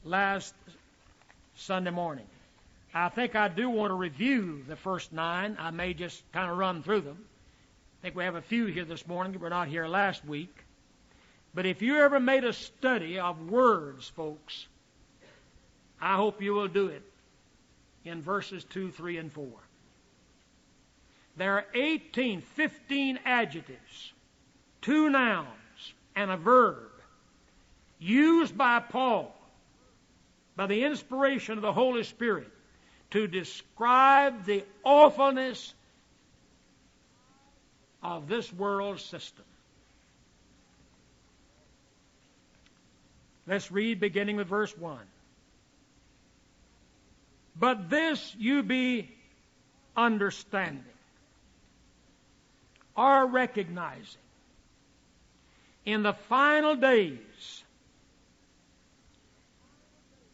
last Sunday morning. I think I do want to review the first 9. I may just kind of run through them. I think we have a few here this morning that were not here last week. But if you ever made a study of words, folks, I hope you will do it in verses 2, 3, and 4. There are 15 adjectives, 2 nouns, and a verb used by Paul, by the inspiration of the Holy Spirit, to describe the awfulness of this world system. Let's read beginning with verse 1. But this you be understanding, or recognizing, in the final days.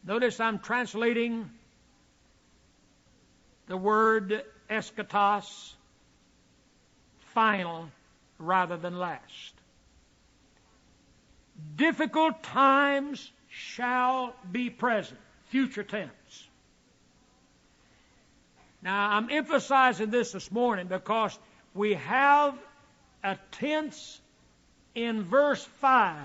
Notice I'm translating the word eschatos, final, rather than last. Difficult times shall be present, future tense. Now, I'm emphasizing this morning because we have a tense in verse 5,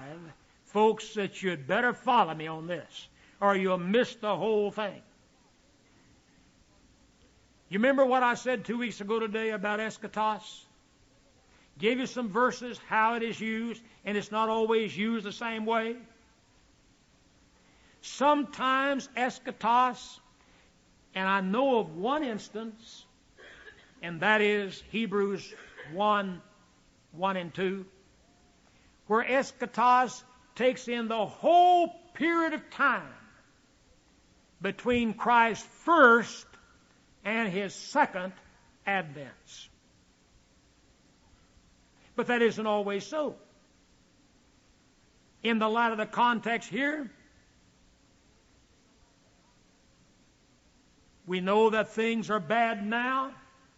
folks, that you'd better follow me on this, or you'll miss the whole thing. You remember what I said 2 weeks ago today about eschatos? Gave you some verses, how it is used, and it's not always used the same way. Sometimes eschatos, and I know of one instance, and that is Hebrews 1, 1 and 2, where eschatos takes in the whole period of time between Christ's first and His second advents. But that isn't always so. In the light of the context here, we know that things are bad now,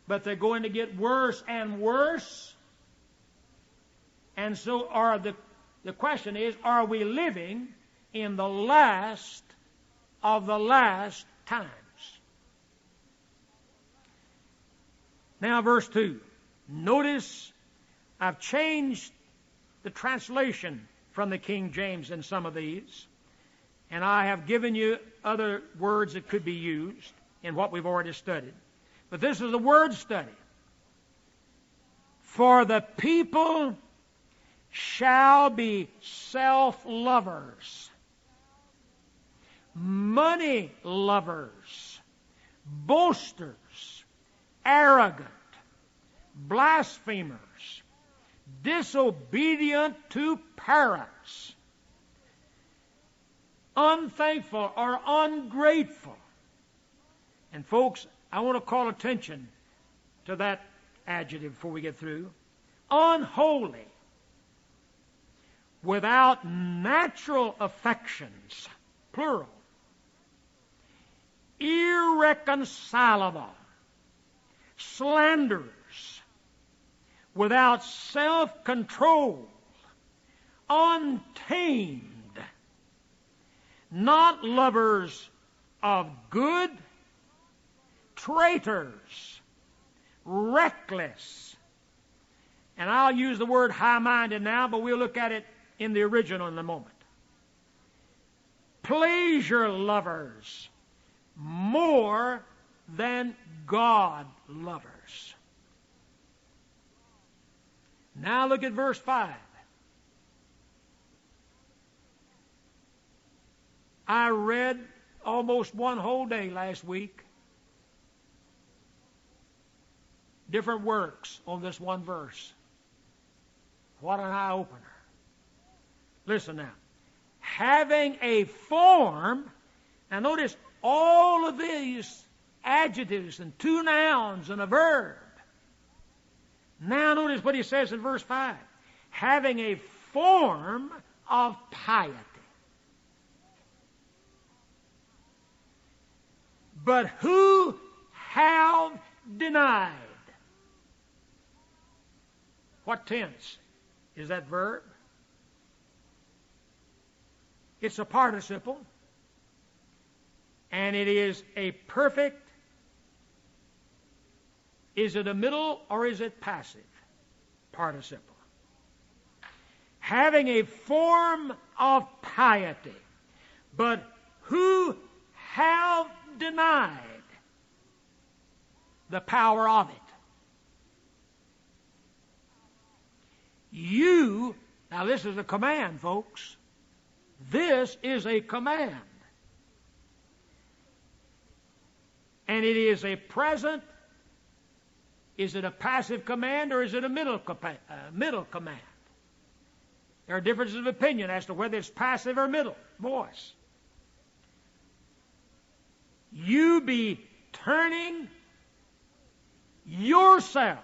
but they're going to get worse and worse. And so the question is, are we living in the last of the last times? Now, verse 2. Notice I've changed the translation from the King James in some of these, and I have given you other words that could be used in what we've already studied. But this is a word study. For the people shall be self-lovers, money lovers, boasters, arrogant, blasphemers, disobedient to parents, unthankful or ungrateful. And folks, I want to call attention to that adjective before we get through. Unholy, without natural affections, plural, irreconcilable, slanderers, without self-control, untamed, not lovers of good, traitors, reckless. And I'll use the word high-minded now, but we'll look at it in the original in a moment. Pleasure lovers more than God lovers. Now look at verse 5. I read almost one whole day last week different works on this one verse. What an eye-opener. Listen now. Having a form, now notice all of these adjectives and 2 nouns and a verb. Now notice what he says in verse 5. Having a form of piety. But who have denied? What tense is that verb? It's a participle. And it is a perfect, is it a middle or is it passive participle? Having a form of piety, but who have denied the power of it. You, now this is a command, folks. This is a command. And it is a present. Is it a passive command or is it a middle command? There are differences of opinion as to whether it's passive or middle voice. You be turning yourself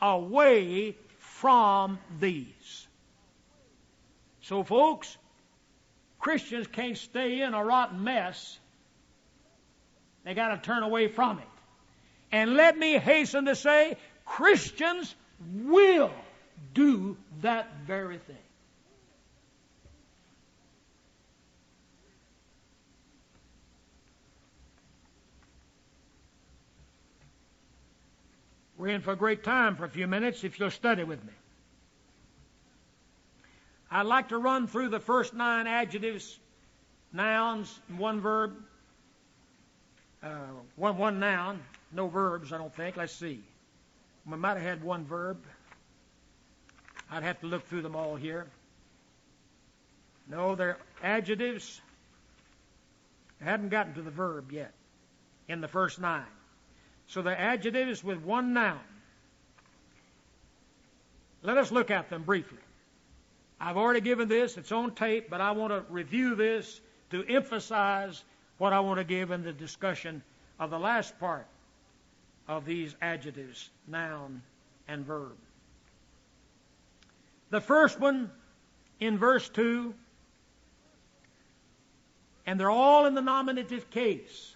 away from these. So, folks, Christians can't stay in a rotten mess. They got to turn away from it. And let me hasten to say, Christians will do that very thing. We're in for a great time for a few minutes if you'll study with me. I'd like to run through the first 9 adjectives, nouns, and one verb. One noun, no verbs, I don't think. Let's see. We might have had one verb. I'd have to look through them all here. No, they're adjectives. I hadn't gotten to the verb yet in the first 9. So they're adjectives with one noun. Let us look at them briefly. I've already given this. It's on tape, but I want to review this to emphasize what I want to give in the discussion of the last part of these adjectives, noun and verb. The first one in verse 2, and they're all in the nominative case.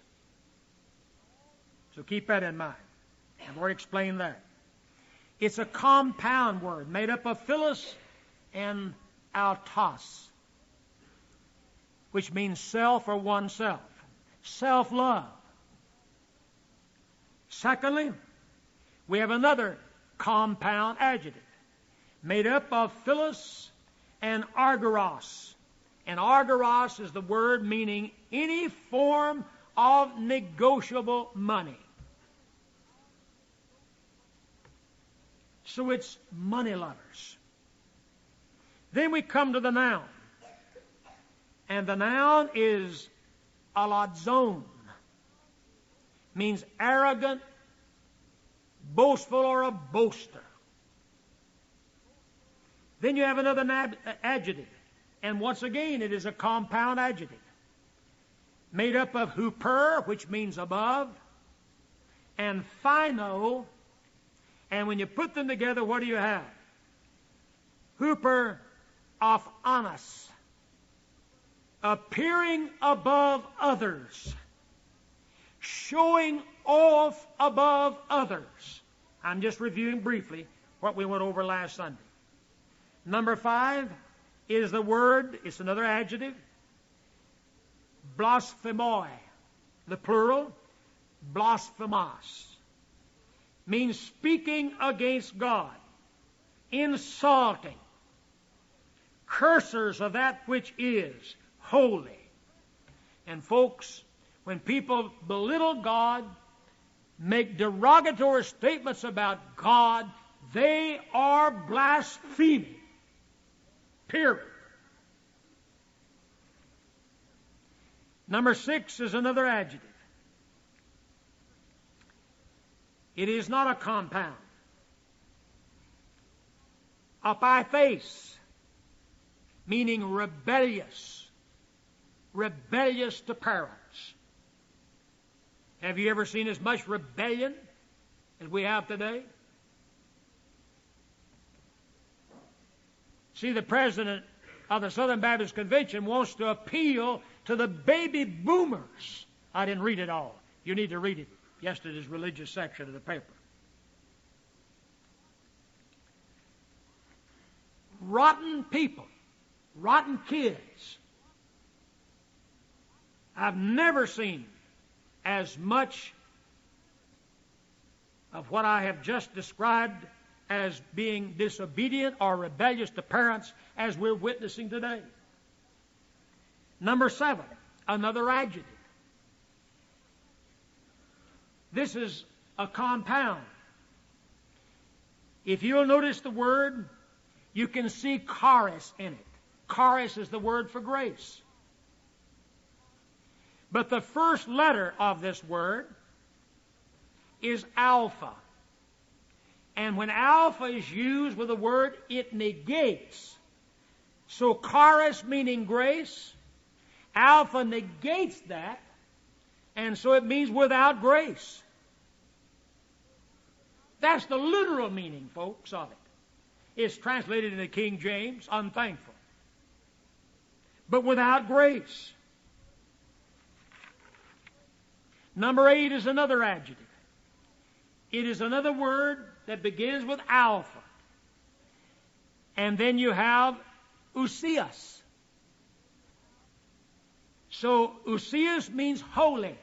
So keep that in mind. I've already explained that. It's a compound word made up of philos and autos, which means self or oneself. Self-love. Secondly, we have another compound adjective made up of philos and argyros. And argyros is the word meaning any form of negotiable money. So it's money lovers. Then we come to the noun. And the noun is aladzon. Means arrogant, boastful, or a boaster. Then you have another adjective. And once again, it is a compound adjective. Made up of huper, which means above, and phino. And when you put them together, what do you have? Huper of anas. Appearing above others. Showing off above others. I'm just reviewing briefly what we went over last Sunday. Number 5 is the word, it's another adjective, blasphemoi. The plural, blasphemos. Means speaking against God, insulting, cursers of that which is holy. And folks, when people belittle God, make derogatory statements about God, they are blaspheming. Period. Number 6 is another adjective. It is not a compound. Apathes, meaning rebellious. Rebellious to parents. Have you ever seen as much rebellion as we have today? See, the president of the Southern Baptist Convention wants to appeal to the baby boomers. I didn't read it all. You need to read it. Yesterday's religious section of the paper. Rotten people, rotten kids, I've never seen as much of what I have just described as being disobedient or rebellious to parents as we're witnessing today. Number 7, another adjective. This is a compound. If you'll notice the word, you can see charis in it. Charis is the word for grace. But the first letter of this word is alpha. And when alpha is used with a word, it negates. So charis meaning grace, alpha negates that, and so it means without grace. That's the literal meaning, folks, of it. It's translated in the King James, unthankful. But without grace. Number 8 is another adjective. It is another word that begins with alpha. And then you have ousios. So ousios means holy.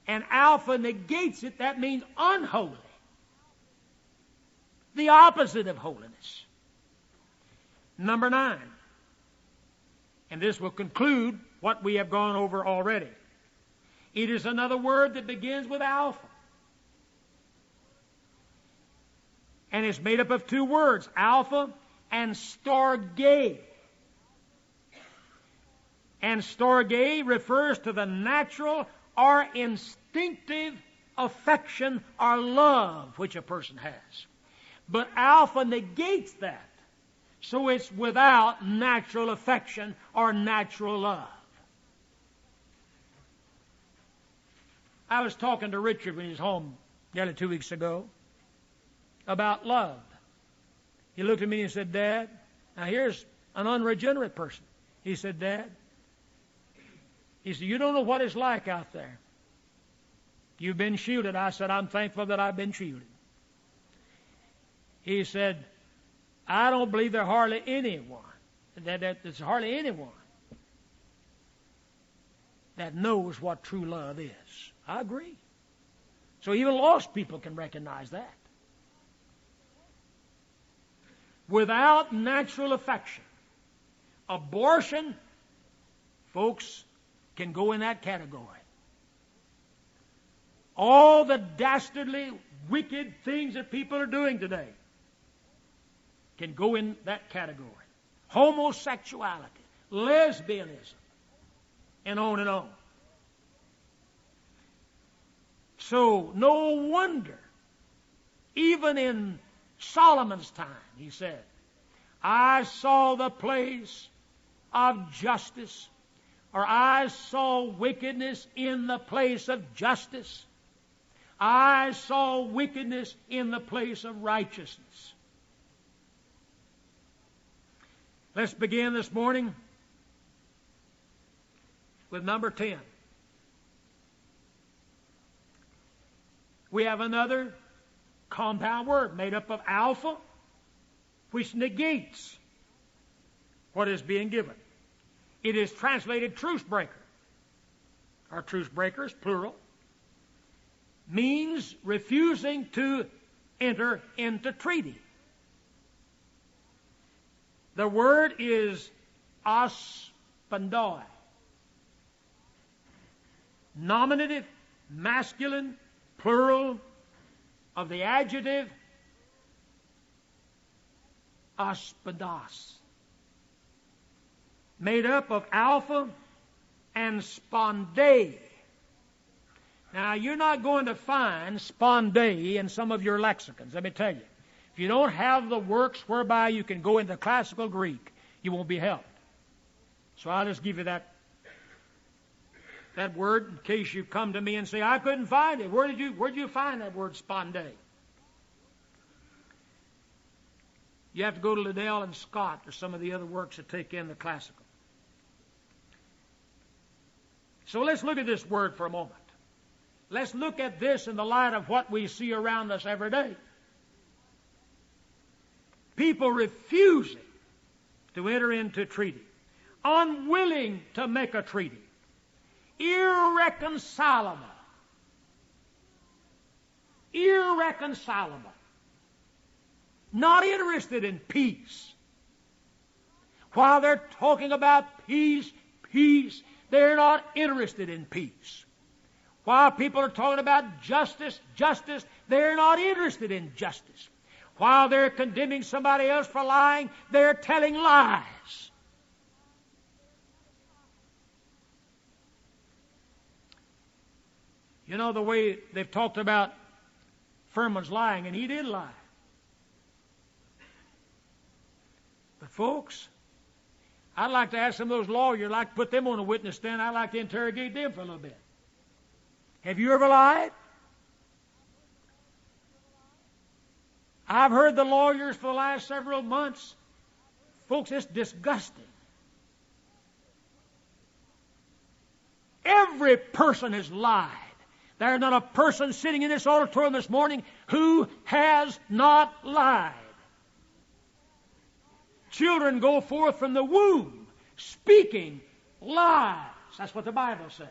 And alpha negates it. That means unholy. The opposite of holiness. Number 9. And this will conclude what we have gone over already. It is another word that begins with alpha. And it's made up of 2 words, alpha and storge. And storge refers to the natural or instinctive affection or love which a person has. But alpha negates that. So it's without natural affection or natural love. I was talking to Richard when he was home nearly 2 weeks ago about love. He looked at me and said, Dad, now here's an unregenerate person. He said, Dad, he said, you don't know what it's like out there. You've been shielded. I said, I'm thankful that I've been shielded. He said, I don't believe there's hardly anyone, there's hardly anyone that knows what true love is. I agree. So even lost people can recognize that. Without natural affection, abortion, folks, can go in that category. All the dastardly, wicked things that people are doing today can go in that category. Homosexuality, lesbianism, and on and on. So no wonder, even in Solomon's time, he said, I saw the place of justice, or I saw wickedness in the place of justice. I saw wickedness in the place of righteousness. Let's begin this morning with number 10. We have another compound word made up of alpha, which negates what is being given. It is translated truce breaker. Our truce breakers, plural, means refusing to enter into treaty. The word is aspandoi. Nominative, masculine, plural of the adjective aspados. Made up of alpha and sponde. Now, you're not going to find sponde in some of your lexicons, let me tell you. If you don't have the works whereby you can go into classical Greek, you won't be helped. So I'll just give you that word in case you come to me and say, I couldn't find it. Where did you find that word sponde? You have to go to Liddell and Scott or some of the other works that take in the classical. So let's look at this word for a moment. Let's look at this in the light of what we see around us every day. People refusing to enter into treaty. unwilling to make a treaty, irreconcilable, not interested in peace. While they're talking about peace, they're not interested in peace. While people are talking about justice, they're not interested in justice. While they're condemning somebody else for lying, they're telling lies. You know the way they've talked about Furman's lying, and he did lie. But folks, I'd like to ask some of those lawyers, I'd like to put them on a witness stand, I'd like to interrogate them for a little bit. Have you ever lied? I've heard the lawyers for the last several months. Folks, it's disgusting. Every person has lied. There's not a person sitting in this auditorium this morning who has not lied. Children go forth from the womb speaking lies. That's what the Bible says.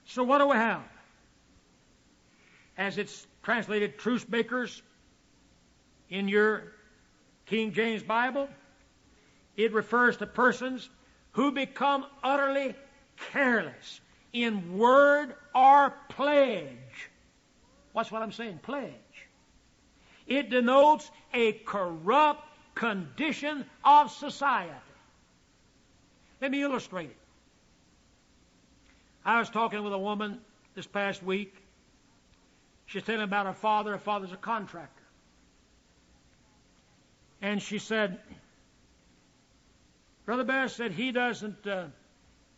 So what do we have? As it's translated, truce makers in your King James Bible, it refers to persons who become utterly careless in word or pledge. What's what I'm saying? Pledge. It denotes a corrupt condition of society. Let me illustrate it. I was talking with a woman this past week. She's telling about her father. Her father's a contractor. And she said, Brother Bear said he doesn't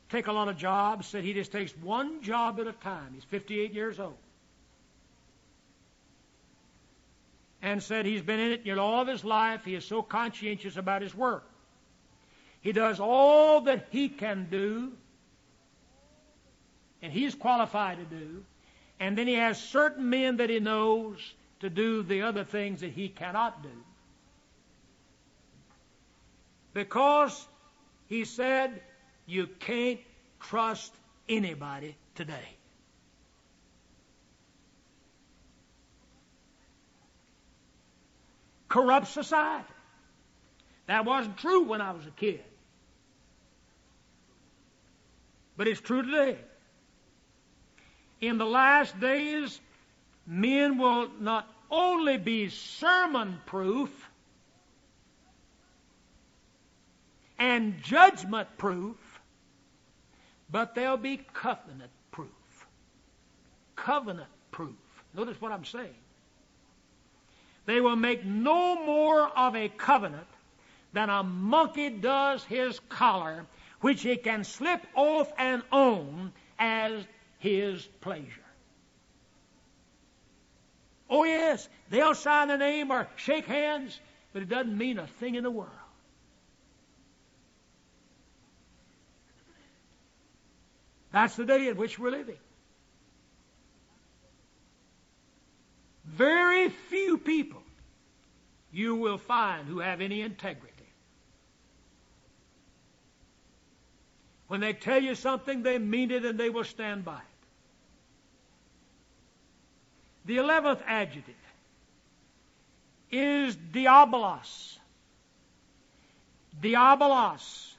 take a lot of jobs. Said he just takes one job at a time. He's 58 years old. And said he's been in it all of his life. He is so conscientious about his work. He does all that he can do, and he's qualified to do. And then he has certain men that he knows to do the other things that he cannot do. Because he said you can't trust anybody today. Corrupt society. That wasn't true when I was a kid. But it's true today. In the last days, men will not only be sermon-proof and judgment-proof, but they'll be covenant-proof. Covenant-proof. Notice what I'm saying. They will make no more of a covenant than a monkey does his collar, which he can slip off and on as his pleasure. Oh yes, they'll sign their name or shake hands, but it doesn't mean a thing in the world. That's the day in which we're living. Very few people you will find who have any integrity. When they tell you something, they mean it and they will stand by it. The 11th adjective is diabolos. Diabolos.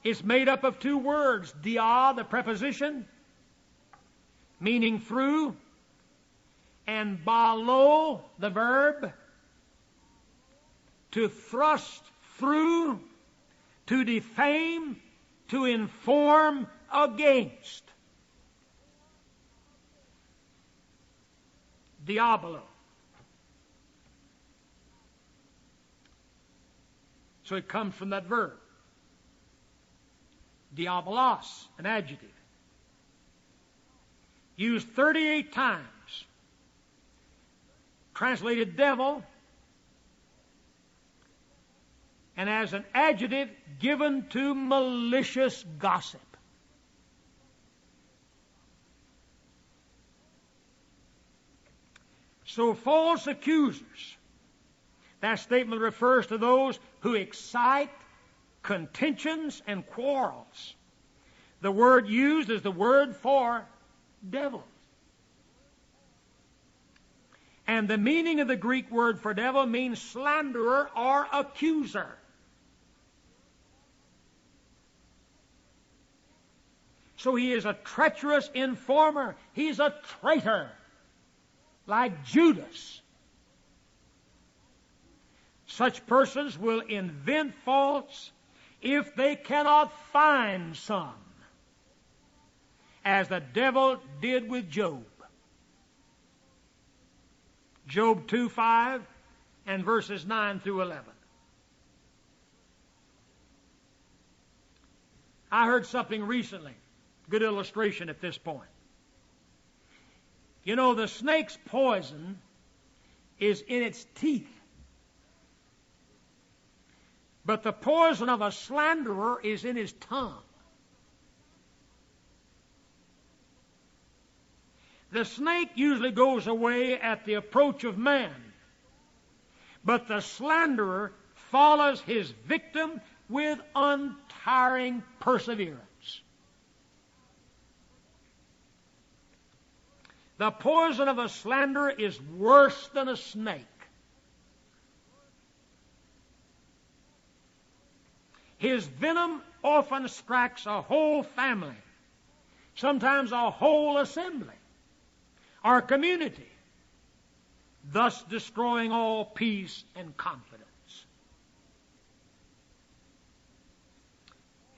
It's made up of two words. Dia, the preposition, meaning through, and balo, the verb, to thrust through, to defame, to inform against. Diabolo. So it comes from that verb. Diabolos, an adjective. Used 38 times. Translated devil. And as an adjective given to malicious gossip. So false accusers, that statement refers to those who excite contentions and quarrels. The word used is the word for devil. And the meaning of the Greek word for devil means slanderer or accuser. So he is a treacherous informer. He's a traitor, like Judas. Such persons will invent faults if they cannot find some, as the devil did with Job. Job 2:5 and verses 9 through 11. I heard something recently, good illustration at this point. You know, the snake's poison is in its teeth. But the poison of a slanderer is in his tongue. The snake usually goes away at the approach of man, but the slanderer follows his victim with untiring perseverance. The poison of a slanderer is worse than a snake. His venom often strikes a whole family, sometimes a whole assembly, or community, thus destroying all peace and confidence.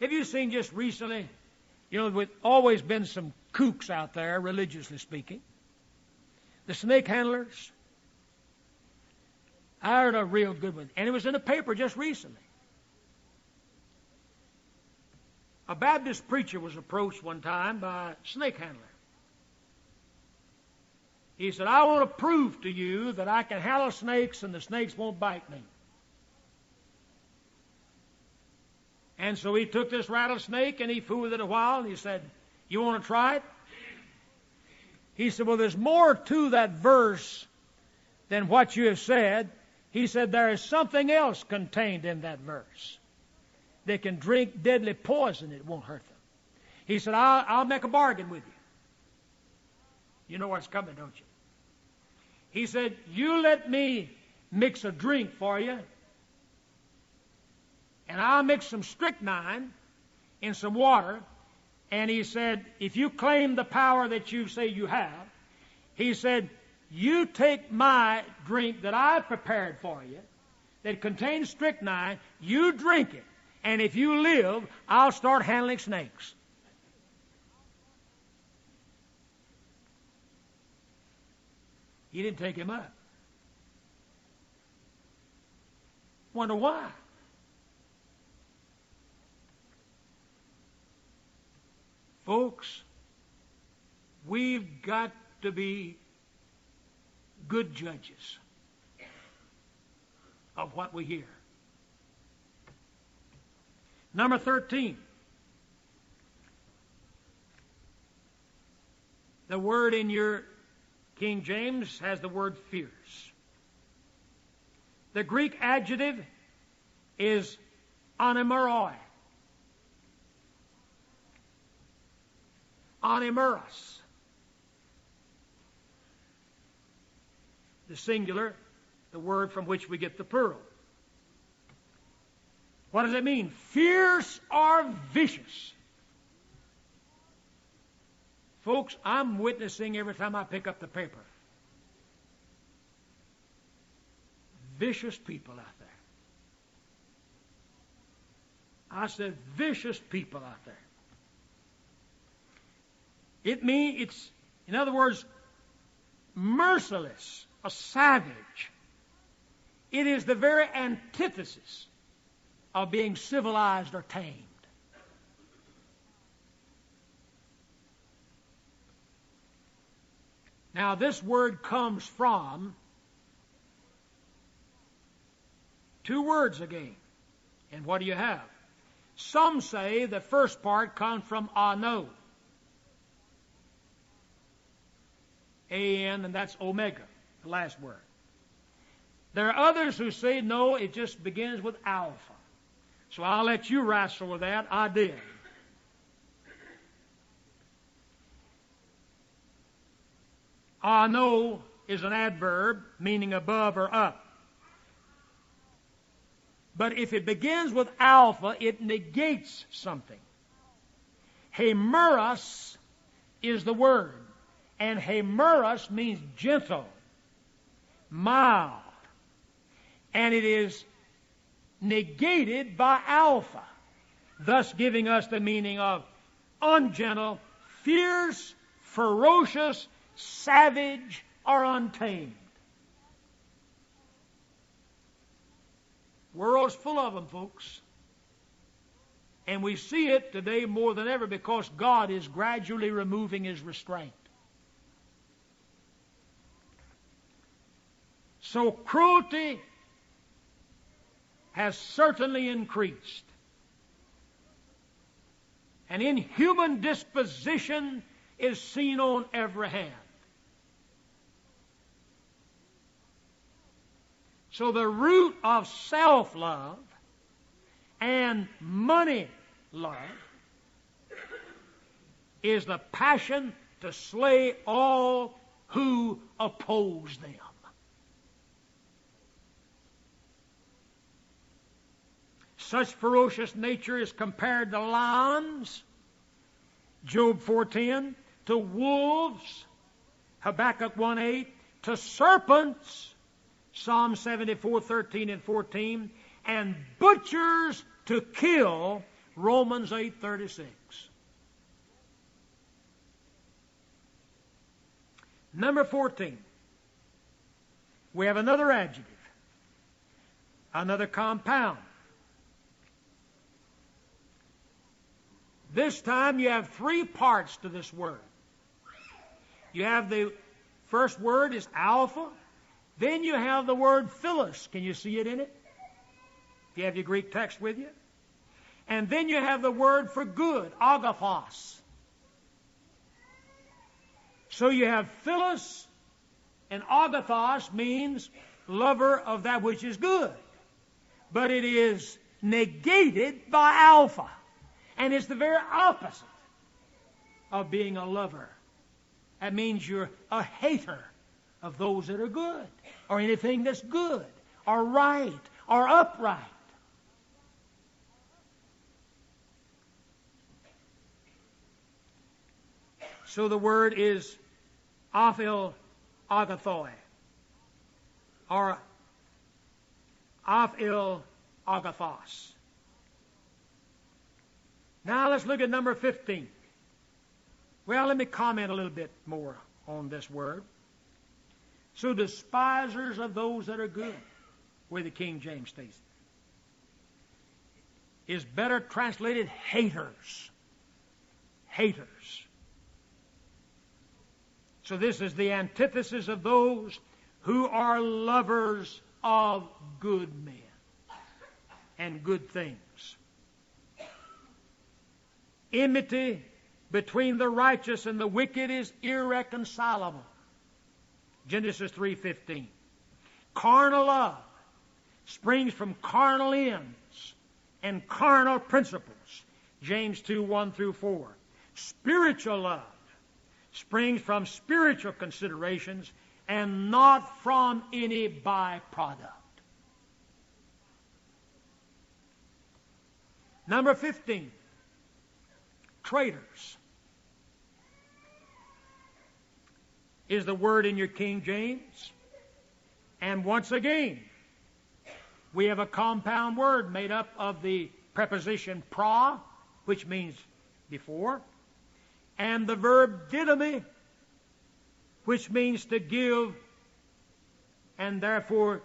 Have you seen just recently, there's always been some kooks out there, religiously speaking. The snake handlers. I heard a real good one, and it was in the paper just recently. A Baptist preacher was approached one time by a snake handler. He said, I want to prove to you that I can handle snakes and the snakes won't bite me. And so he took this rattlesnake and he fooled with it a while and he said, you want to try it? He said, well, there's more to that verse than what you have said. He said, there is something else contained in that verse. They can drink deadly poison, it won't hurt them. He said, I'll make a bargain with you. You know what's coming, don't you? He said, you let me mix a drink for you, and I'll mix some strychnine in some water. And he said, if you claim the power that you say you have, he said, you take my drink that I prepared for you that contains strychnine, you drink it, and if you live, I'll start handling snakes. He didn't take him up. Wonder why? Folks, we've got to be good judges of what we hear. Number 13. The word in your King James has the word fierce. The Greek adjective is onimeroi. Onimeros. The singular, the word from which we get the plural. What does it mean? Fierce or vicious. Folks, I'm witnessing every time I pick up the paper. Vicious people out there. I said vicious people out there. It's, in other words, merciless, a savage. It is the very antithesis of being civilized or tamed. Now, this word comes from two words again. And what do you have? Some say the first part comes from ano. A-N, and that's omega. the last word. There are others who say, no, it just begins with alpha. So I'll let you wrestle with that. I did. Ano is an adverb meaning above or up. But if it begins with alpha, it negates something. Hemeros is the word. And hemeros means gentle, mild. And it is negated by alpha, thus giving us the meaning of ungentle, fierce, ferocious, savage, or untamed. World's full of them, folks. And we see it today more than ever because God is gradually removing His restraint. So cruelty has certainly increased. And inhuman disposition is seen on every hand. So the root of self-love and money love is the passion to slay all who oppose them. Such ferocious nature is compared to lions, Job 4:10, to wolves, Habakkuk 1:8, to serpents, Psalm 74:13 and 14, and butchers to kill, Romans 8:36. Number 14. We have another adjective, another compound. This time you have three parts to this word. You have the first word is alpha. Then you have the word philos. Can you see it in it? If you have your Greek text with you. And then you have the word for good, agathos. So you have philos, and agathos means lover of that which is good. But it is negated by alpha. And it's the very opposite of being a lover. That means you're a hater of those that are good, or anything that's good, or right, or upright. So the word is aphil agathoi, or aphil agathos. Now let's look at number 15. Well, let me comment a little bit more on this word. So despisers of those that are good, where the King James states it, is better translated haters. Haters. So this is the antithesis of those who are lovers of good men and good things. Enmity between the righteous and the wicked is irreconcilable. Genesis 3:15. Carnal love springs from carnal ends and carnal principles. James 2:1 through 4. Spiritual love springs from spiritual considerations and not from any byproduct. Number 15. Traitors is the word in your King James. And once again, we have a compound word made up of the preposition pra, which means before, and the verb didomi, which means to give, and therefore,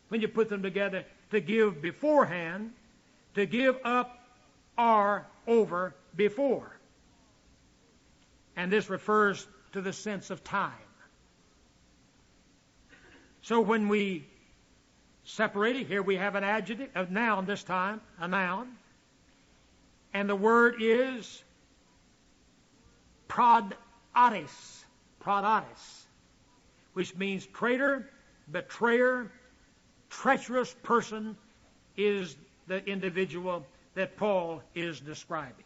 when you put them together, to give beforehand, to give up or over before. And this refers to the sense of time. So when we separate it, here we have an adjective, a noun this time, a noun. And the word is prodatis, which means traitor, betrayer, treacherous person is the individual that Paul is describing.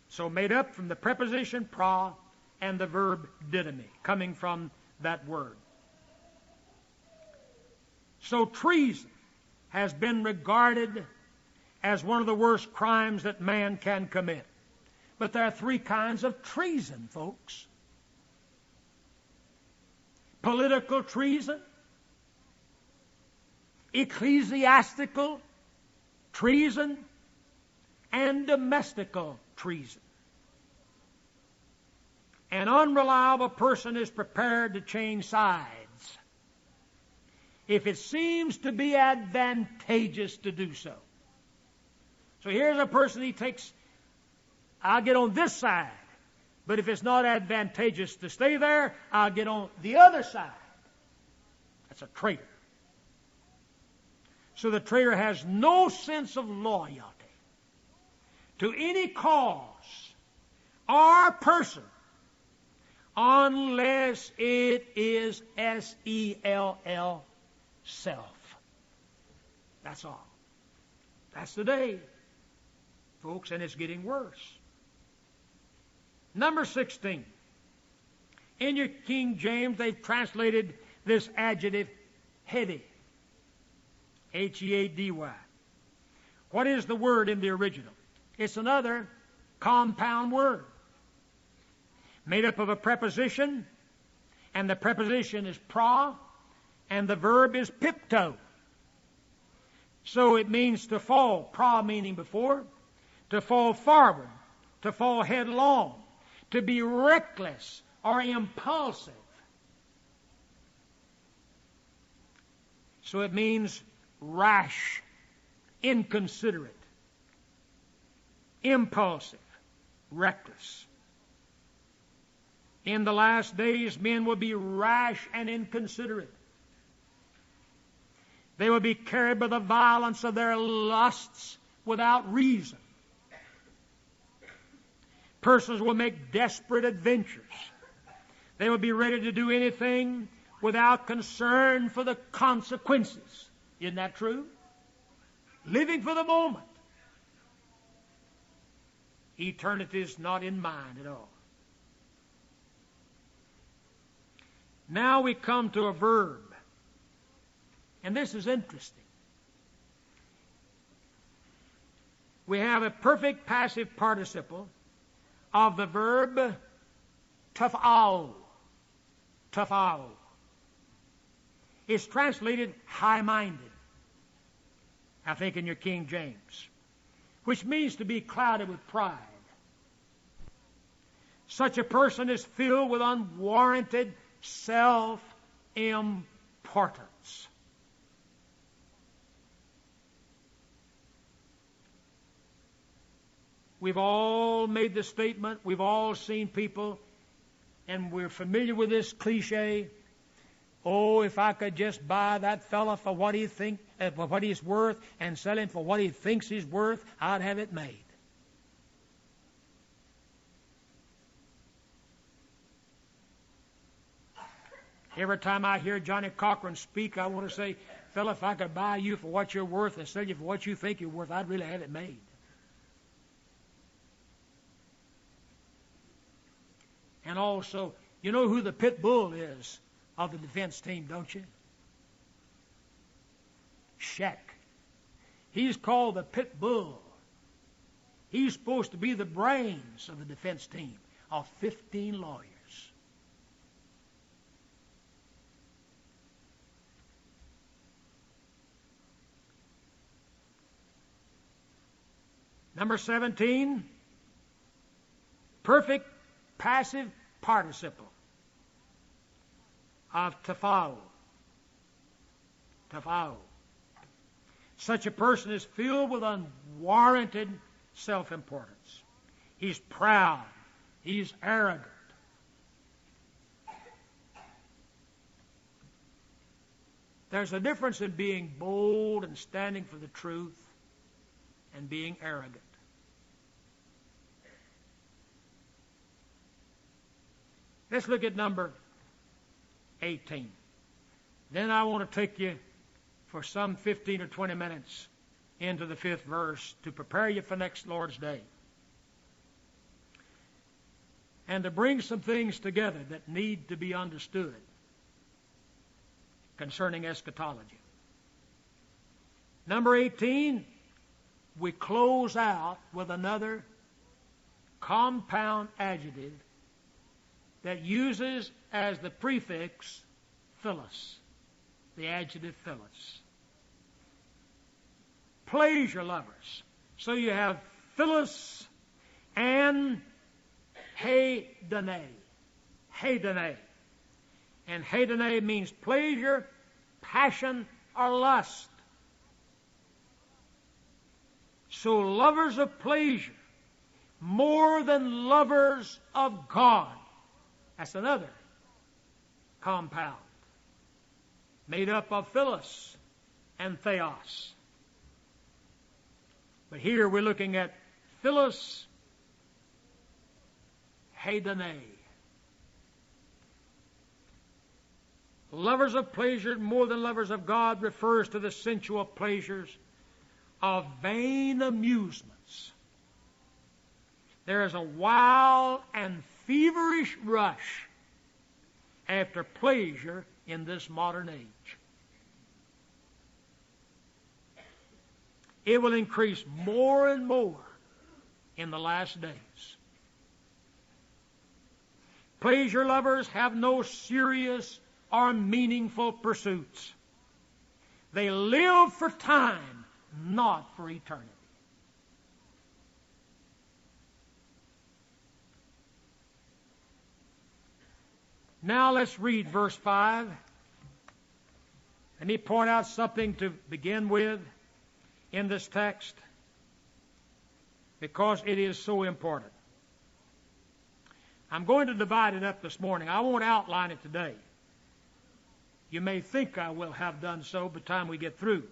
So made up from the preposition pra and the verb didomi, coming from that word. So treason has been regarded as one of the worst crimes that man can commit. But there are three kinds of treason, folks. Political treason, ecclesiastical treason, and domestical treason. An unreliable person is prepared to change sides if it seems to be advantageous to do so. So here's a person, I'll get on this side, but if it's not advantageous to stay there, I'll get on the other side. That's a traitor. So the traitor has no sense of loyalty to any cause or person unless it is S-E-L-L, self. That's all. That's the day, folks, and it's getting worse. Number 16. In your King James, they've translated this adjective heady. H-E-A-D-Y. What is the word in the original? It's another compound word made up of a preposition, and the preposition is pra, and the verb is pipto. So it means to fall, pra meaning before, to fall forward, to fall headlong, to be reckless or impulsive. So it means rash, inconsiderate, impulsive, reckless. In the last days, men will be rash and inconsiderate. They will be carried by the violence of their lusts without reason. Persons will make desperate adventures. They will be ready to do anything without concern for the consequences. Isn't that true? Living for the moment. Eternity is not in mind at all. Now we come to a verb. And this is interesting. We have a perfect passive participle of the verb taf'al. Taf'al. It's translated high-minded, I think, in your King James, which means to be clouded with pride. Such a person is filled with unwarranted self-importance. We've all made the statement, we've all seen people, and we're familiar with this cliche, oh, if I could just buy that fella for what for what he's worth and sell him for what he thinks he's worth, I'd have it made. Every time I hear Johnny Cochran speak, I want to say, fella, if I could buy you for what you're worth and sell you for what you think you're worth, I'd really have it made. And also, you know who the pit bull is of the defense team, don't you? Shaq. He's called the pit bull. He's supposed to be the brains of the defense team of 15 lawyers. Number 17, perfect passive participle of tafa'u. Tafa'u. Such a person is filled with unwarranted self-importance. He's proud. He's arrogant. There's a difference in being bold and standing for the truth and being arrogant. Let's look at number 18. Then I want to take you for some 15 or 20 minutes into the 5th verse to prepare you for next Lord's Day, and to bring some things together that need to be understood concerning eschatology. Number 18, we close out with another compound adjective that uses as the prefix philos, the adjective philos. Pleasure lovers. So you have philos and hedone. Hedone. And hedone means pleasure, passion, or lust. So lovers of pleasure more than lovers of God. That's another compound made up of philos and theos. But here we're looking at philos hedone. Lovers of pleasure more than lovers of God refers to the sensual pleasures of vain amusements. There is a wild and feverish rush after pleasure in this modern age. It will increase more and more in the last days. Pleasure lovers have no serious or meaningful pursuits. They live for time, not for eternity. Now let's read verse 5. Let me point out something to begin with in this text, because it is so important. I'm going to divide it up this morning. I won't outline it today. You may think I will have done so by the time we get through.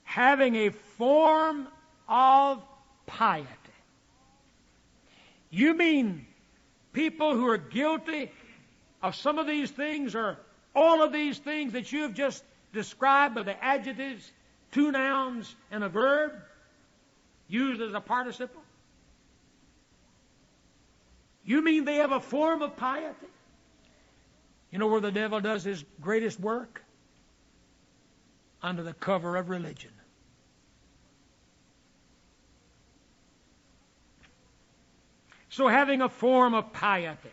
Having a form of piety. You mean people who are guilty of some of these things or all of these things that you have just described by the adjectives, 2 nouns, and a verb used as a participle? You mean they have a form of piety? You know where the devil does his greatest work? Under the cover of religion. So having a form of piety,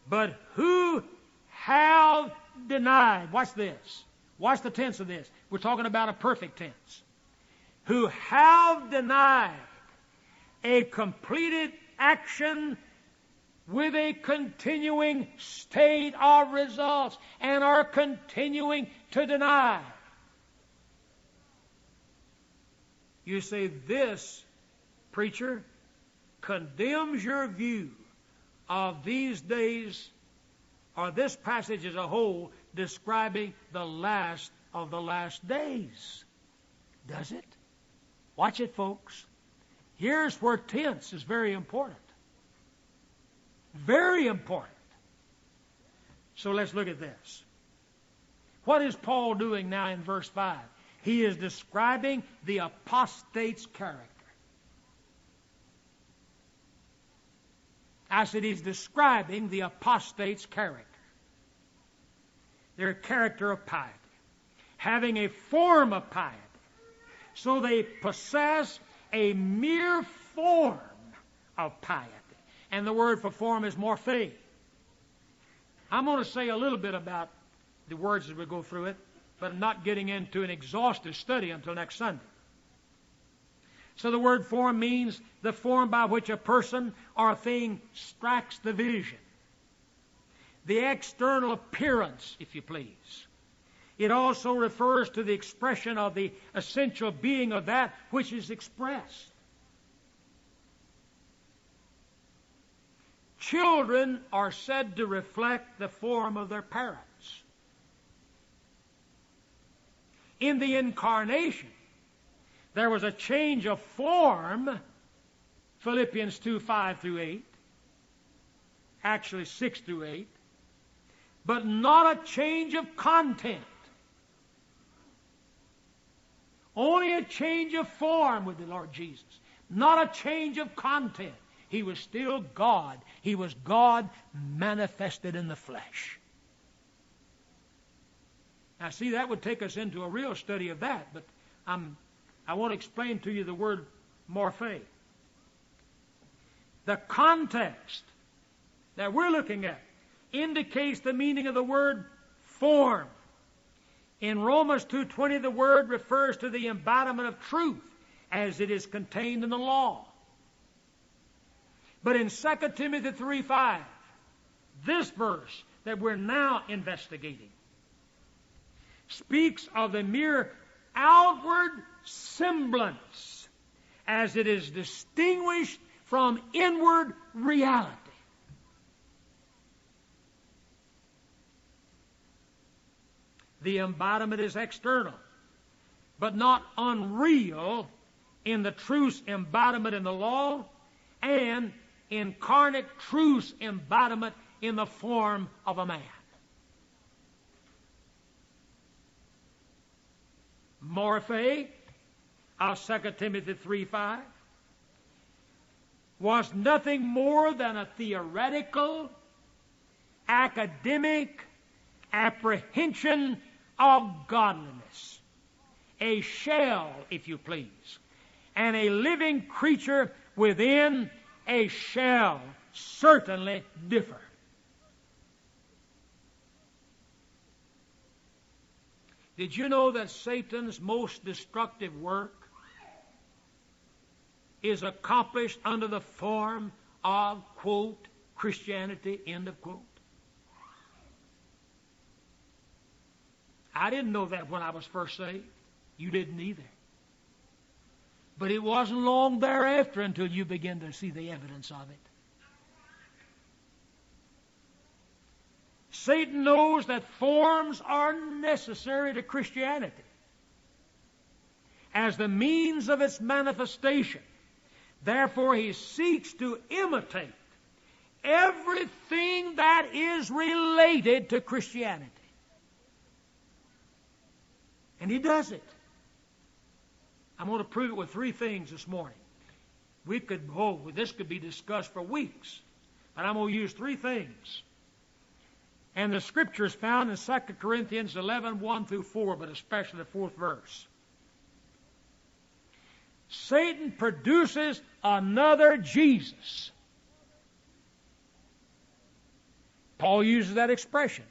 but who have denied, watch this, watch the tense of this. We're talking about a perfect tense. Who have denied a completed action with a continuing state of results and are continuing to deny. You say, this, preacher, condemns your view of these days, or this passage as a whole, describing the last of the last days. Does it? Watch it, folks. Here's where tense is very important. Very important. So let's look at this. What is Paul doing now in verse 5? He is describing the apostate's character. I said he's describing the apostate's character. Their character of piety. Having a form of piety. So they possess a mere form of piety. And the word for form is morphe. I'm going to say a little bit about the words as we go through it, but I'm not getting into an exhaustive study until next Sunday. So the word form means the form by which a person or a thing strikes the vision. The external appearance, if you please. It also refers to the expression of the essential being of that which is expressed. Children are said to reflect the form of their parents. In the incarnation, there was a change of form, Philippians 2:5-8, actually 6-8. but not a change of content. Only a change of form with the Lord Jesus, not a change of content. He was still God. He was God manifested in the flesh. Now, see, that would take us into a real study of that, but I want to explain to you the word morphe. The context that we're looking at indicates the meaning of the word form. In Romans 2:20, the word refers to the embodiment of truth as it is contained in the law. But in 2 Timothy 3:5, this verse that we're now investigating speaks of the mere outward semblance as it is distinguished from inward reality. The embodiment is external, but not unreal in the truth's embodiment in the law and incarnate truth's embodiment in the form of a man. Morphe of 2 Timothy 3:5 was nothing more than a theoretical, academic apprehension of godliness. A shell, if you please, and a living creature within a shell certainly differ. Did you know that Satan's most destructive work is accomplished under the form of, quote, Christianity, end of quote? I didn't know that when I was first saved. You didn't either. But it wasn't long thereafter until you began to see the evidence of it. Satan knows that forms are necessary to Christianity as the means of its manifestation. Therefore, he seeks to imitate everything that is related to Christianity. And he does it. I'm going to prove it with three things this morning. This could be discussed for weeks, but I'm going to use three things. And the scripture is found in 2 Corinthians 11, 1 through 4, but especially the fourth verse. Satan produces another Jesus. Paul uses that expression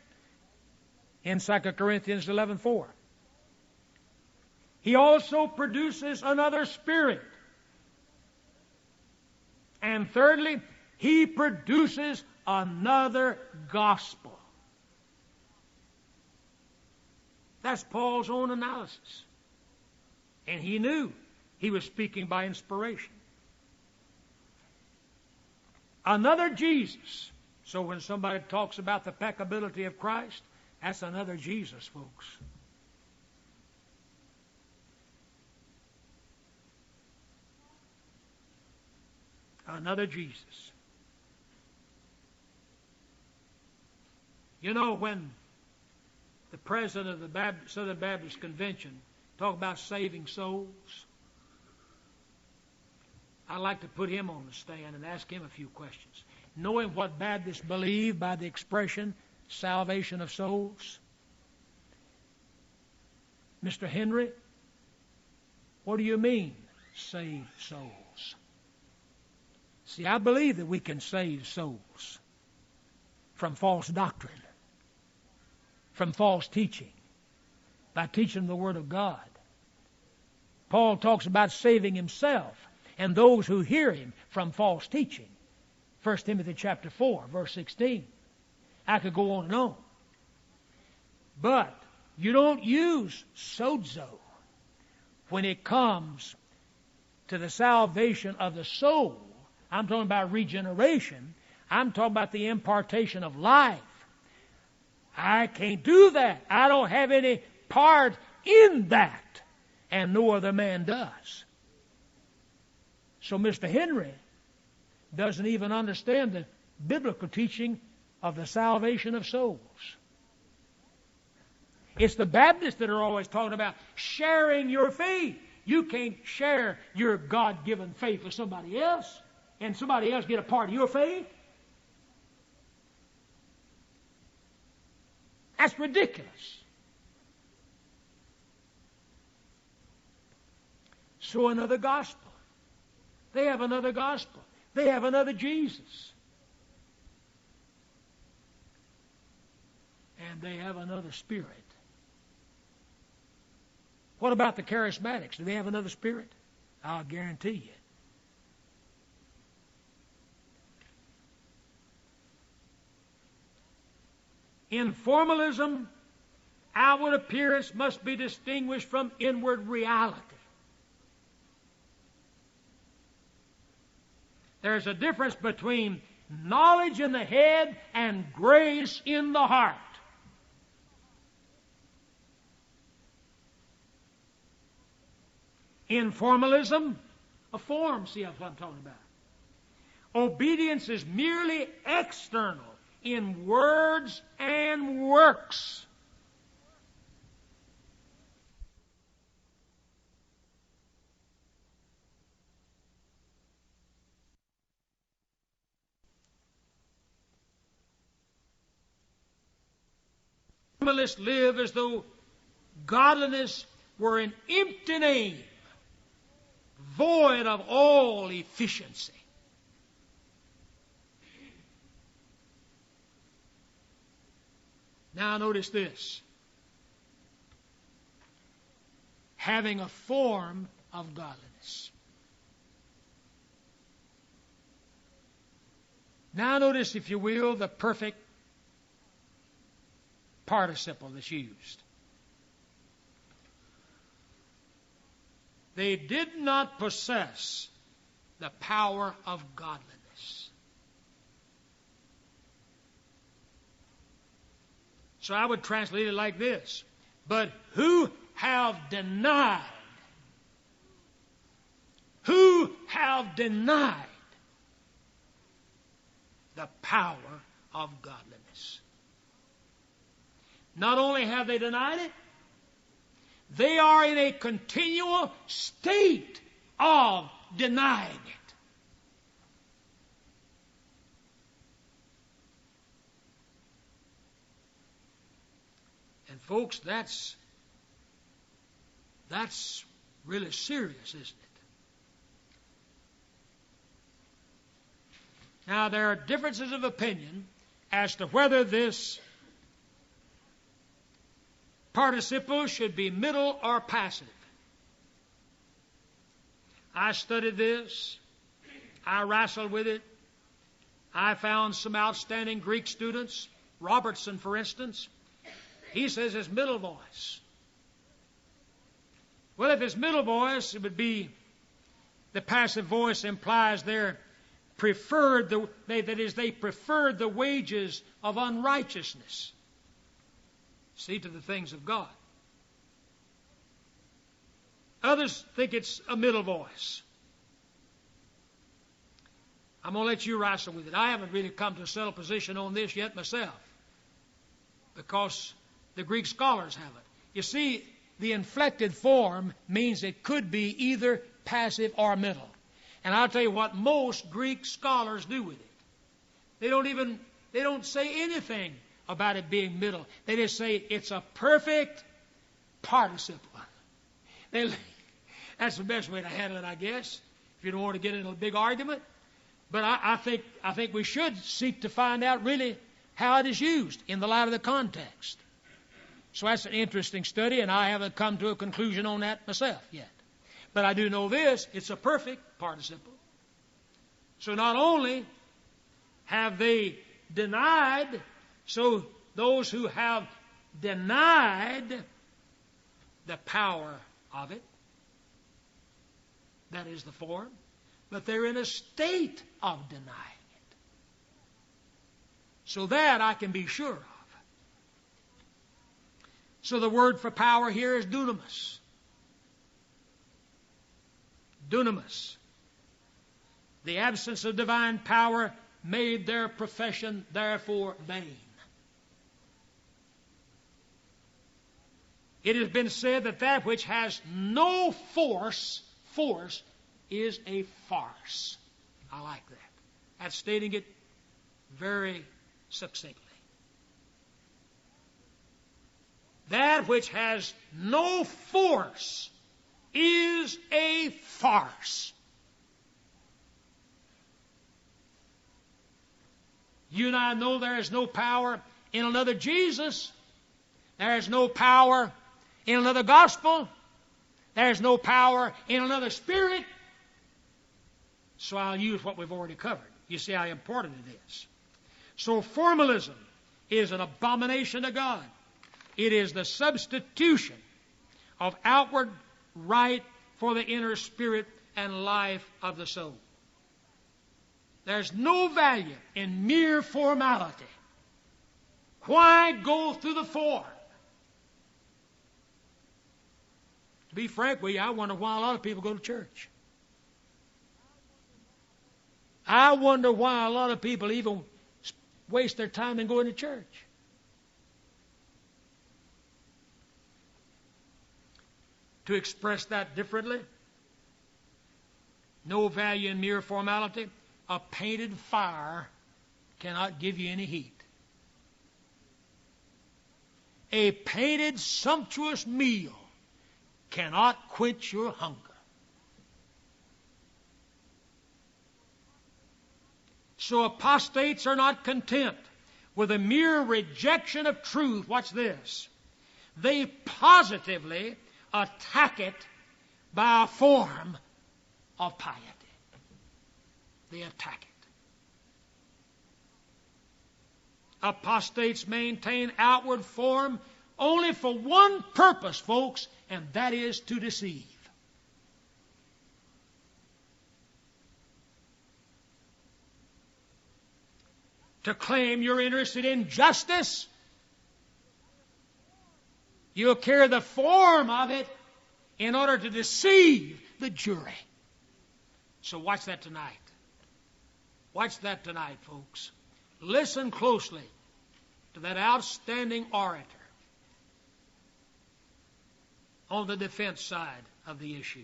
in 2 Corinthians 11, 4. He also produces another spirit. And thirdly, he produces another gospel. That's Paul's own analysis. And he knew he was speaking by inspiration. Another Jesus. So when somebody talks about the peccability of Christ, that's another Jesus, folks. Another Jesus. You know, when the president of the Southern Baptist Convention talked about saving souls, I'd like to put him on the stand and ask him a few questions. Knowing what Baptists believe by the expression salvation of souls. Mr. Henry, what do you mean, save souls? See, I believe that we can save souls from false doctrine, from false teaching, by teaching the Word of God. Paul talks about saving himself and those who hear him from false teaching. 1 Timothy chapter 4, verse 16. I could go on and on. But you don't use sozo when it comes to the salvation of the soul. I'm talking about regeneration. I'm talking about the impartation of life. I can't do that. I don't have any part in that. And no other man does. So Mr. Henry doesn't even understand the biblical teaching of the salvation of souls. It's the Baptists that are always talking about sharing your faith. You can't share your God-given faith with somebody else, and somebody else get a part of your faith. That's ridiculous. So another gospel. They have another gospel. They have another Jesus. And they have another spirit. What about the charismatics? Do they have another spirit? I'll guarantee you. In formalism, outward appearance must be distinguished from inward reality. There's a difference between knowledge in the head and grace in the heart. In formalism, a form, see what I'm talking about. Obedience is merely external in words and works. Formalists live as though godliness were an empty name, void of all efficiency. Now notice this. Having a form of godliness. Now notice, if you will, the perfect participle that's used. They did not possess the power of godliness. So I would translate it like this. But who have denied the power of godliness. Not only have they denied it, they are in a continual state of denying it. And folks, that's really serious, isn't it? Now, there are differences of opinion as to whether this participle should be middle or passive. I studied this. I wrestled with it. I found some outstanding Greek students. Robertson, for instance, he says it's middle voice. Well, if it's middle voice, it would be the passive voice implies they preferred the wages of unrighteousness. See, to the things of God. Others think it's a middle voice. I'm going to let you wrestle with it. I haven't really come to a settled position on this yet myself, because the Greek scholars haven't. You see, the inflected form means it could be either passive or middle. And I'll tell you what most Greek scholars do with it. They don't say anything about it being middle. They just say it's a perfect participle. That's the best way to handle it, I guess, if you don't want to get into a big argument. But I think we should seek to find out really how it is used in the light of the context. So that's an interesting study, and I haven't come to a conclusion on that myself yet. But I do know this, it's a perfect participle. So not only have they denied, so those who have denied the power of it, that is the form, but they're in a state of denying it. So that I can be sure of. So the word for power here is dunamis. Dunamis. The absence of divine power made their profession therefore vain. It has been said that that which has no force is a farce. I like that. That's stating it very succinctly. That which has no force is a farce. You and I know there is no power in another Jesus. There is no power in another gospel. There is no power in another spirit. So I'll use what we've already covered. You see how important it is. So formalism is an abomination to God. It is the substitution of outward rite for the inner spirit and life of the soul. There's no value in mere formality. Why go through the form? To be frank with you, I wonder why a lot of people go to church. I wonder why a lot of people even waste their time in going to church. To express that differently, no value in mere formality. A painted fire cannot give you any heat. A painted, sumptuous meal cannot quench your hunger. So apostates are not content with a mere rejection of truth. Watch this. They positively attack it by a form of piety. They attack it. Apostates maintain outward form only for one purpose, folks, and that is to deceive. To claim you're interested in justice, you'll carry the form of it in order to deceive the jury. So watch that tonight. Watch that tonight, folks. Listen closely to that outstanding orator on the defense side of the issue.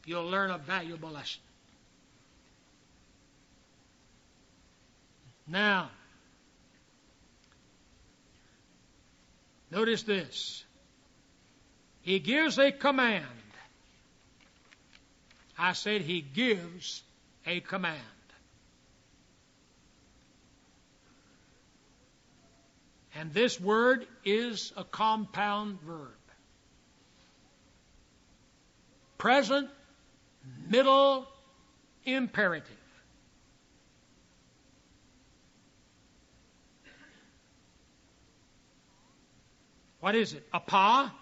You'll learn a valuable lesson. Now, notice this. He gives a command. I said he gives a command. And this word is a compound verb. Present, middle, imperative. What is it? Apa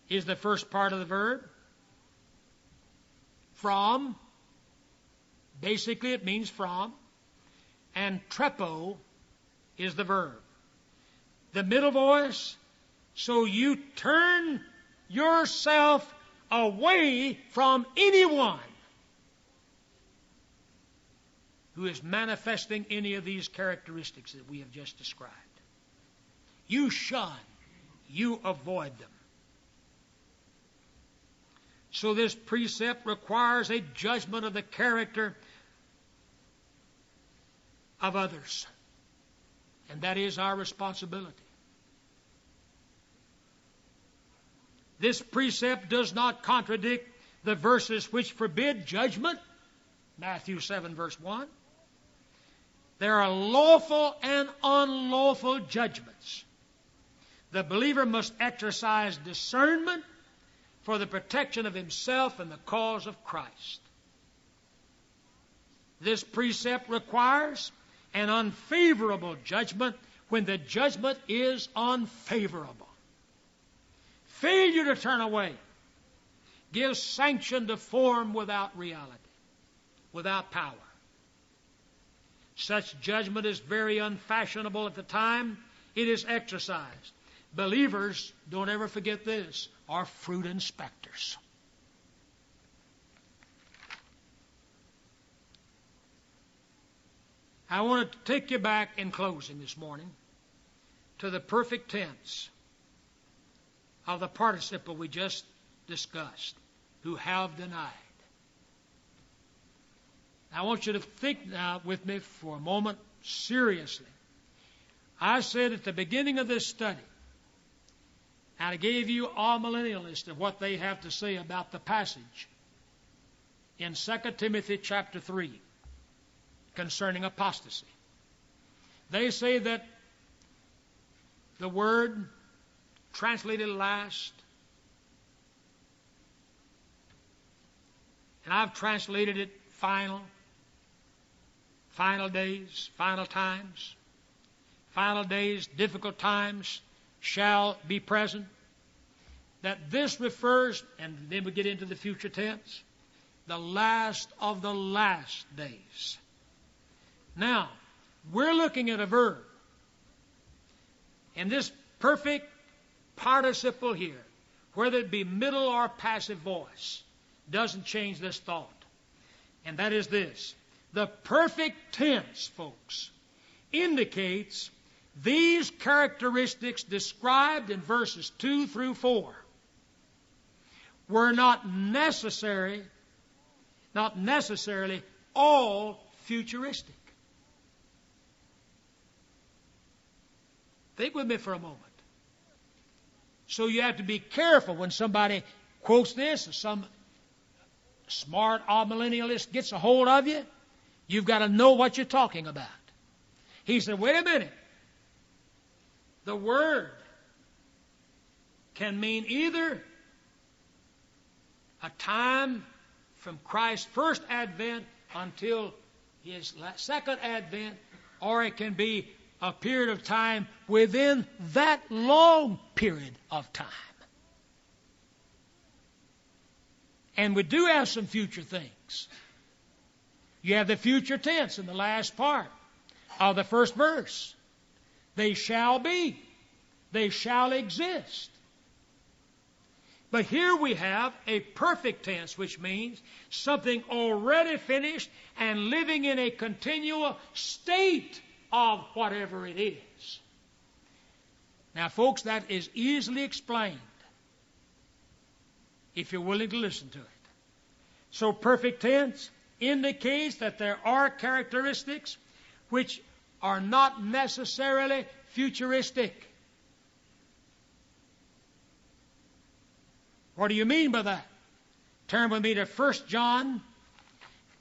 is the first part of the verb. From, basically it means from. And trepo is the verb. The middle voice, so you turn yourself away from anyone who is manifesting any of these characteristics that we have just described. You shun, you avoid them. So this precept requires a judgment of the character of others. And that is our responsibility. This precept does not contradict the verses which forbid judgment. Matthew 7, verse 1. There are lawful and unlawful judgments. The believer must exercise discernment for the protection of himself and the cause of Christ. This precept requires an unfavorable judgment when the judgment is unfavorable. Failure to turn away gives sanction to form without reality, without power. Such judgment is very unfashionable at the time it is exercised. Believers, don't ever forget this, are fruit inspectors. I want to take you back in closing this morning to the perfect tense of the participle we just discussed, who have denied. I want you to think now with me for a moment seriously. I said at the beginning of this study, and I gave you all millennialists of what they have to say about the passage in 2 Timothy chapter 3 concerning apostasy. They say that the word translated last, and I've translated it final, final days, final times, final days, difficult times shall be present. That this refers, and then we get into the future tense, the last of the last days. Now, we're looking at a verb. And this perfect participle here, whether it be middle or passive voice, doesn't change this thought. And that is this. The perfect tense, folks, indicates these characteristics described in verses 2 through 4 were not necessarily all futuristic. Think with me for a moment. So you have to be careful when somebody quotes this, or some smart amillennialist gets a hold of you. You've got to know what you're talking about. He said, wait a minute. The word can mean either a time from Christ's first advent until his second advent, or it can be a period of time within that long period of time. And we do have some future things. You have the future tense in the last part of the first verse. They shall be. They shall exist. But here we have a perfect tense, which means something already finished and living in a continual state of whatever it is. Now, folks, that is easily explained if you're willing to listen to it. So perfect tense indicates that there are characteristics which are not necessarily futuristic. What do you mean by that? Turn with me to 1 John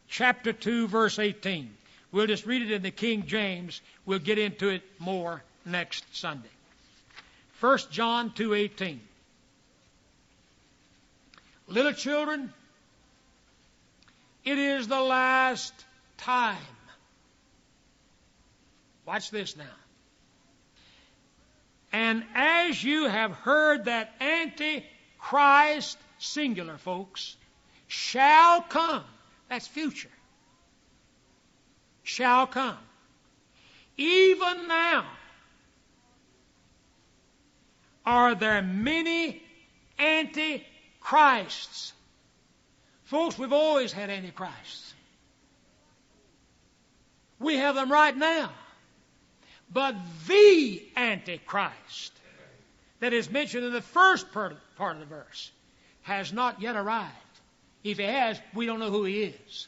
chapter 2, verse 18. We'll just read it in the King James. We'll get into it more next Sunday. 1 John 2:18. Little children, it is the last time. Watch this now. And as you have heard that Antichrist, singular, folks, shall come. That's future. Shall come. Even now are there many antichrists. Folks, we've always had antichrists. We have them right now. But the Antichrist that is mentioned in the first part of the verse has not yet arrived. If he has, we don't know who he is.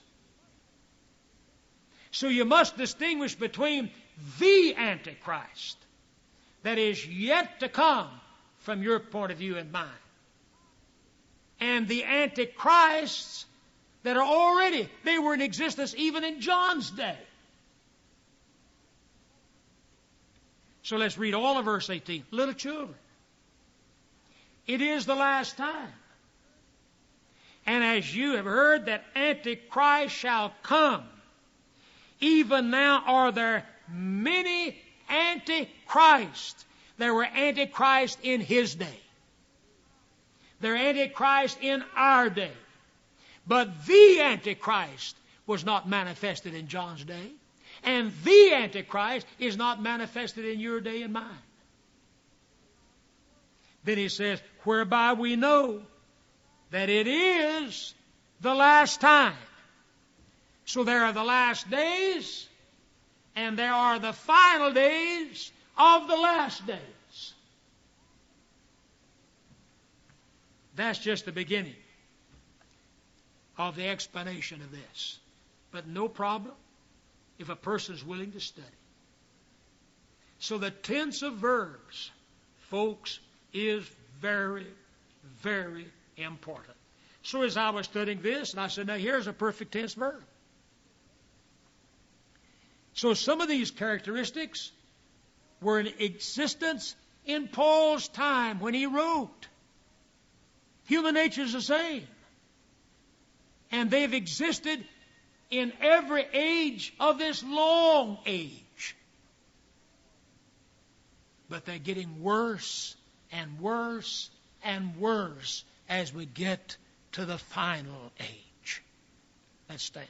So you must distinguish between the Antichrist that is yet to come from your point of view and mine, and the Antichrists that are already, they were in existence even in John's day. So let's read all of verse 18. Little children, it is the last time. And as you have heard that Antichrist shall come, even now are there many antichrists. There were antichrists in his day. There are antichrists in our day. But the Antichrist was not manifested in John's day. And the Antichrist is not manifested in your day and mine. Then he says, whereby we know that it is the last time. So there are the last days, and there are the final days of the last days. That's just the beginning of the explanation of this. But no problem if a person is willing to study. So the tense of verbs, folks, is very, very important. So as I was studying this, and I said, now here's a perfect tense verb. So some of these characteristics were in existence in Paul's time when he wrote. Human nature is the same. And they've existed in every age of this long age. But they're getting worse and worse and worse as we get to the final age. Let's stand.